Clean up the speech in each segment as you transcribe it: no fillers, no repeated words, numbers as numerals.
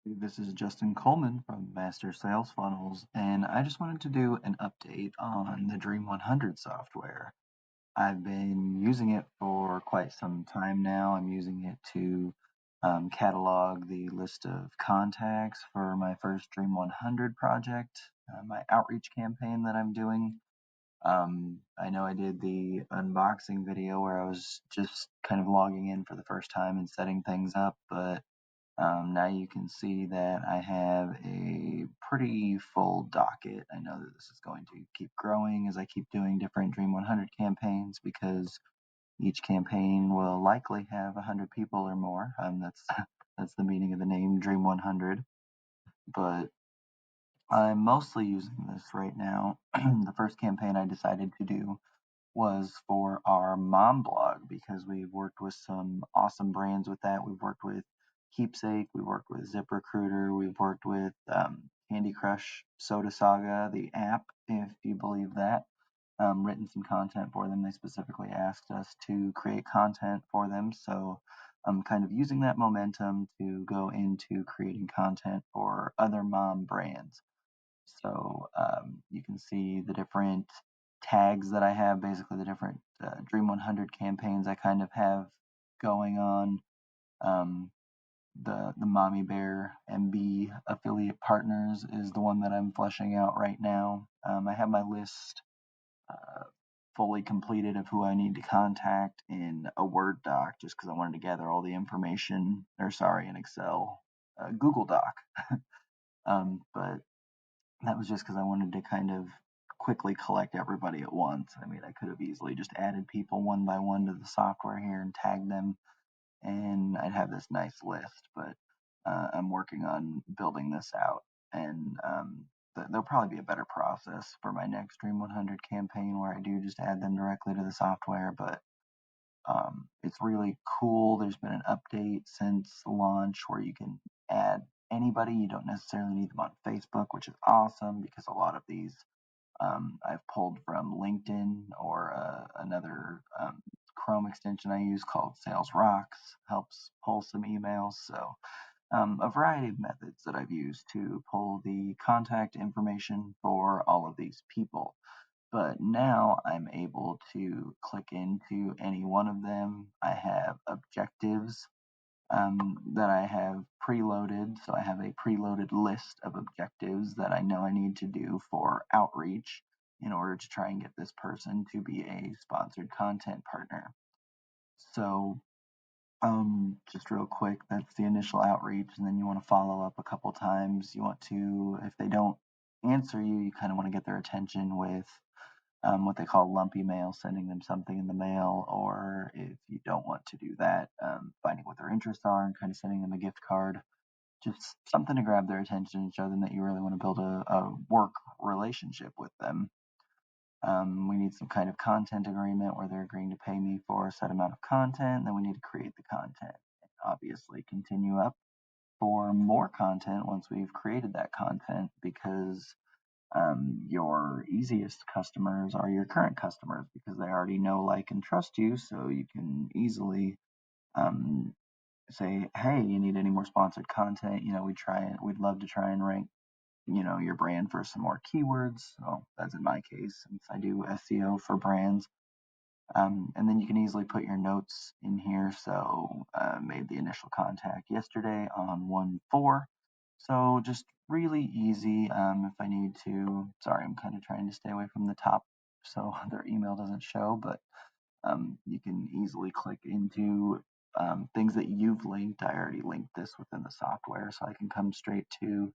This is Justin Coleman from Master Sales Funnels, and I just wanted to do an update on the Dream 100 software. I've been using it for quite some time now. I'm using it to catalog the list of contacts for my first Dream 100 project, my outreach campaign that I'm doing. I know I did the unboxing video where I was just kind of logging in for the first time and setting things up, but now you can see that I have a pretty full docket. I know that this is going to keep growing as I keep doing different Dream 100 campaigns because each campaign will likely have 100 people or more. That's that's the meaning of the name Dream 100. But I'm mostly using this right now. The first campaign I decided to do was for our mom blog because we've worked with some awesome brands with that. We've worked with Keepsake, we've worked with ZipRecruiter, we've worked with Candy Crush Soda Saga, the app, if you believe that. Written some content for them. They specifically asked us to create content for them. So I'm kind of using that momentum to go into creating content for other mom brands. So you can see the different tags that I have, basically the different Dream 100 campaigns I kind of have going on. Um, the Mommy Bear MB affiliate partners is the one that I'm fleshing out right now. I have my list uh, fully completed of who I need to contact in a Word doc just because I wanted to gather all the information, or sorry, in Excel, Google Doc. But that was just because I wanted to kind of quickly collect everybody at once. I mean, I could have easily just added people one by one to the software here and tagged them, and I'd have this nice list. But I'm working on building this out, and there'll probably be a better process for my next Dream 100 campaign where I do just add them directly to the software. But it's really cool. There's been an update since launch where you can add anybody. You don't necessarily need them on Facebook, which is awesome because a lot of these I've pulled from LinkedIn or another Chrome extension I use called Sales Rocks, helps pull some emails. So a variety of methods that I've used to pull the contact information for all of these people. But now I'm able to click into any one of them. I have objectives that I have preloaded. So I have a preloaded list of objectives that I know I need to do for outreach in order to try and get this person to be a sponsored content partner. So just real quick, that's the initial outreach, and then you want to follow up a couple times. You want to, if they don't answer you, you kind of want to get their attention with what they call lumpy mail, sending them something in the mail, or if you don't want to do that, finding what their interests are and kind of sending them a gift card. Just something to grab their attention and show them that you really want to build a work relationship with them. We need some kind of content agreement where they're agreeing to pay me for a set amount of content. Then we need to create the content and obviously continue up for more content once we've created that content because your easiest customers are your current customers because they already know, like, and trust you. So you can easily um, say, "Hey, you need any more sponsored content? We'd love to try and rank, your brand for some more keywords." Well, that's in my case since I do SEO for brands. And then you can easily put your notes in here. So made the initial contact yesterday on 1/4. So just really easy. If I need to, sorry, I'm kind of trying to stay away from the top so their email doesn't show, but you can easily click into things that you've linked. I already linked this within the software, so I can come straight to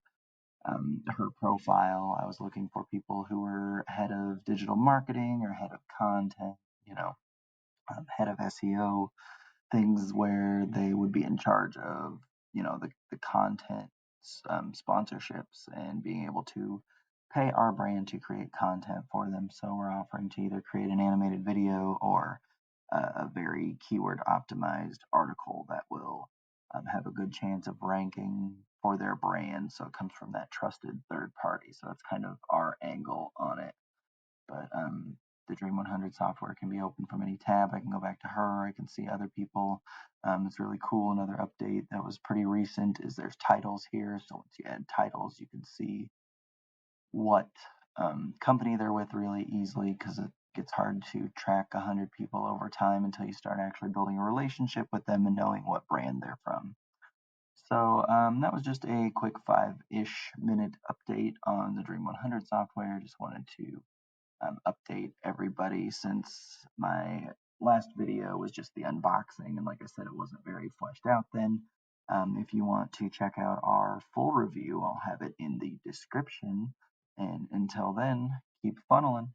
her profile. I was looking for people who were head of digital marketing or head of content, you know, head of SEO, things where they would be in charge of, the content sponsorships and being able to pay our brand to create content for them. So we're offering to either create an animated video or a very keyword optimized article that will have a good chance of ranking for their brand. So it comes from that trusted third party. So that's kind of our angle on it. But the Dream 100 software can be opened from any tab. I can go back to her. I can see other people. It's really cool. Another update that was pretty recent is there's titles here. So once you add titles, you can see what company they're with really easily, because it gets hard to track 100 people over time until you start actually building a relationship with them and knowing what brand they're from. So that was just a quick 5-ish minute update on the Dream 100 software. Just wanted to update everybody since my last video was just the unboxing, and like I said, it wasn't very fleshed out then. If you want to check out our full review, I'll have it in the description. And until then, keep funneling.